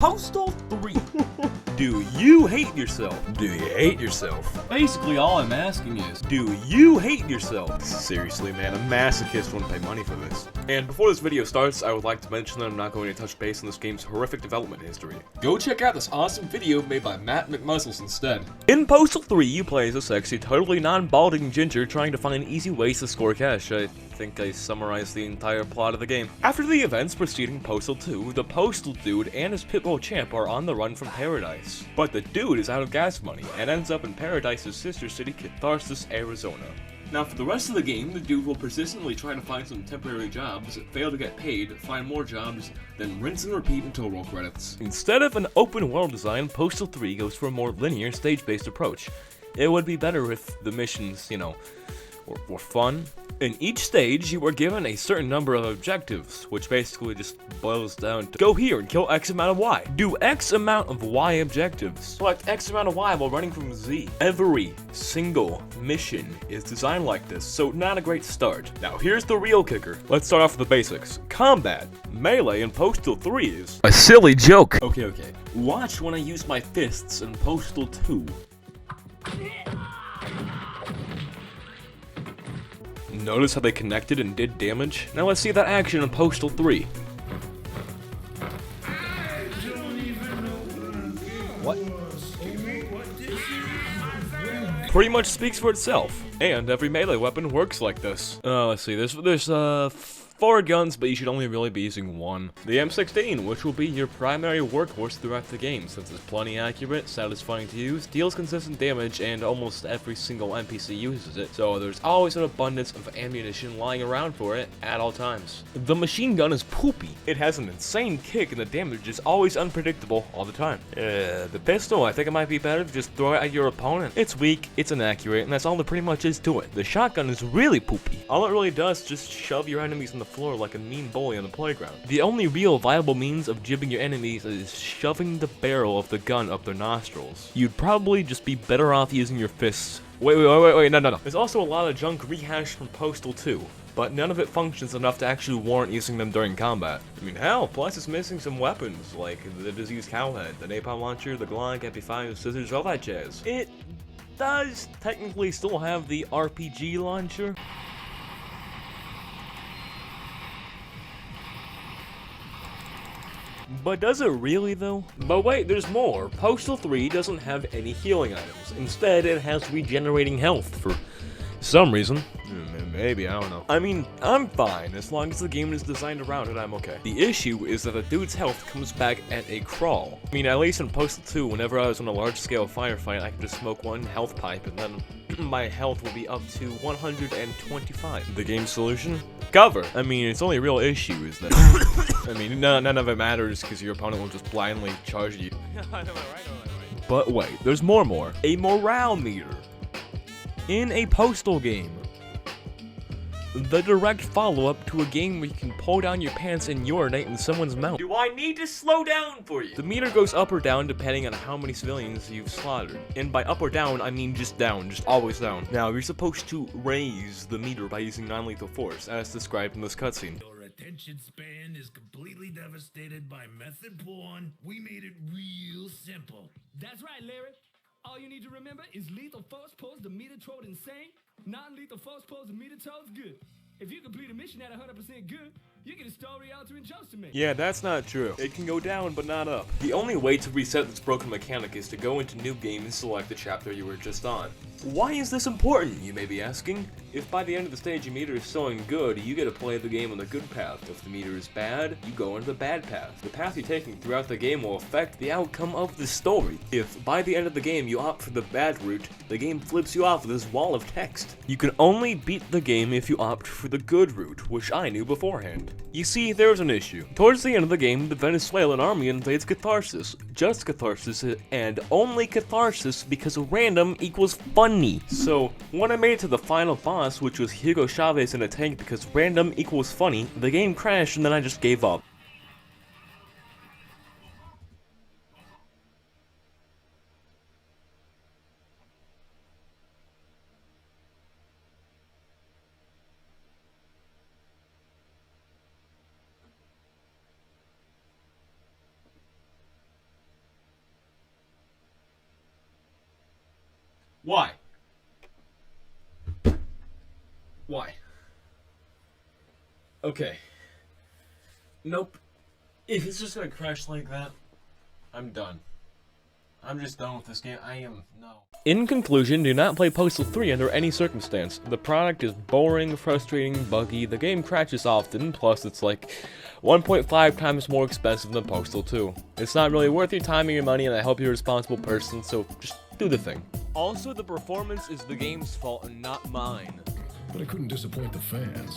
Postal 3. Do you hate yourself? Do you hate yourself? Basically, all I'm asking is, do you hate yourself? Seriously, man, a masochist wouldn't pay money for this. And before this video starts, I would like to mention that I'm not going to touch base on this game's horrific development history. go check out this awesome video made by McMuscles instead. In Postal 3, you play as a sexy, totally non-balding ginger trying to find easy ways to score cash. I think I summarized the entire plot of the game. After the events preceding Postal 2, the Postal Dude and his Pitbull Champ are on the run from Paradise. But the dude is out of gas money and ends up in Paradise's sister city, Catharsis, Arizona. Now for the rest of the game, the dude will persistently try to find some temporary jobs, fail to get paid, find more jobs, then rinse and repeat until roll credits. Instead of an open world design, Postal 3 goes for a more linear, stage-based approach. It would be better if the missions, were fun. In each stage, you were given a certain number of objectives, which basically just boils down to go here and kill X amount of Y. Do X amount of Y objectives. Select X amount of Y while running from Z. Every single mission is designed like this, so not a great start. Now here's the real kicker. Let's start off with the basics. Combat. Melee in Postal 3 is a silly joke. Okay. Watch when I use my fists in Postal 2. Notice how they connected and did damage? Now let's see that action in Postal 3. What? Pretty much speaks for itself. And every melee weapon works like this. Let's see, there's 4 guns, but you should only really be using 1. The M16, which will be your primary workhorse throughout the game, since it's plenty accurate, satisfying to use, deals consistent damage, and almost every single NPC uses it, so there's always an abundance of ammunition lying around for it at all times. The machine gun is poopy. It has an insane kick, and the damage is always unpredictable all the time. The pistol, I think it might be better to just throw it at your opponent. It's weak, it's inaccurate, and that's all there pretty much is to it. The shotgun is really poopy. All it really does is just shove your enemies in the floor like a mean bully on the playground. The only real viable means of jibbing your enemies is shoving the barrel of the gun up their nostrils. You'd probably just be better off using your fists. Wait, no. There's also a lot of junk rehashed from Postal 2, but none of it functions enough to actually warrant using them during combat. I mean, hell, plus it's missing some weapons, like the diseased cowhead, the napalm launcher, the Glock, MP5, scissors, all that jazz. It does technically still have the RPG launcher. But does it really though? But wait, there's more. Postal 3 doesn't have any healing items. Instead, it has regenerating health for some reason. Maybe, I don't know. I mean, I'm fine. As long as the game is designed around it, I'm okay. The issue is that the dude's health comes back at a crawl. I mean, at least in Postal 2, whenever I was on a large-scale firefight, I could just smoke one health pipe and then my health will be up to 125. The game's solution? Cover. I mean, its only real issue is that I mean, none of it matters because your opponent will just blindly charge you. But wait, there's more. A morale meter. In a Postal game. The direct follow-up to a game where you can pull down your pants and urinate in someone's mouth. Do I need to slow down for you? The meter goes up or down depending on how many civilians you've slaughtered. And by up or down, I mean just down, just always down. Now, you're supposed to raise the meter by using non-lethal force, as described in this cutscene. Your attention span is completely devastated by method porn. We made it real simple. That's right, Larry. All you need to remember is lethal force pulls the meter toward insane. Non-lethal force pulls the meter towards good. If you complete a mission at 100% good, you get a story-altering jokes to make. Yeah, that's not true. It can go down, but not up. The only way to reset this broken mechanic is to go into New Game and select the chapter you were just on. Why is this important, you may be asking? If by the end of the stage your meter is showing good, you get to play the game on the good path. If the meter is bad, you go into the bad path. The path you're taking throughout the game will affect the outcome of the story. If by the end of the game you opt for the bad route, the game flips you off with this wall of text. You can only beat the game if you opt for the good route, which I knew beforehand. You see, there's an issue. Towards the end of the game, the Venezuelan army invades Catharsis. Just Catharsis, and only Catharsis because random equals funny. So, when I made it to the final boss, which was Hugo Chavez in a tank because random equals funny, the game crashed and then I just gave up. Okay. Nope. If it's just gonna crash like that, I'm done. I'm just done with this game. No. In conclusion, do not play Postal 3 under any circumstance. The product is boring, frustrating, buggy, the game crashes often, plus it's like 1.5 times more expensive than Postal 2. It's not really worth your time or your money, and I hope you're a responsible person, so just do the thing. Also, the performance is the game's fault and not mine. But I couldn't disappoint the fans.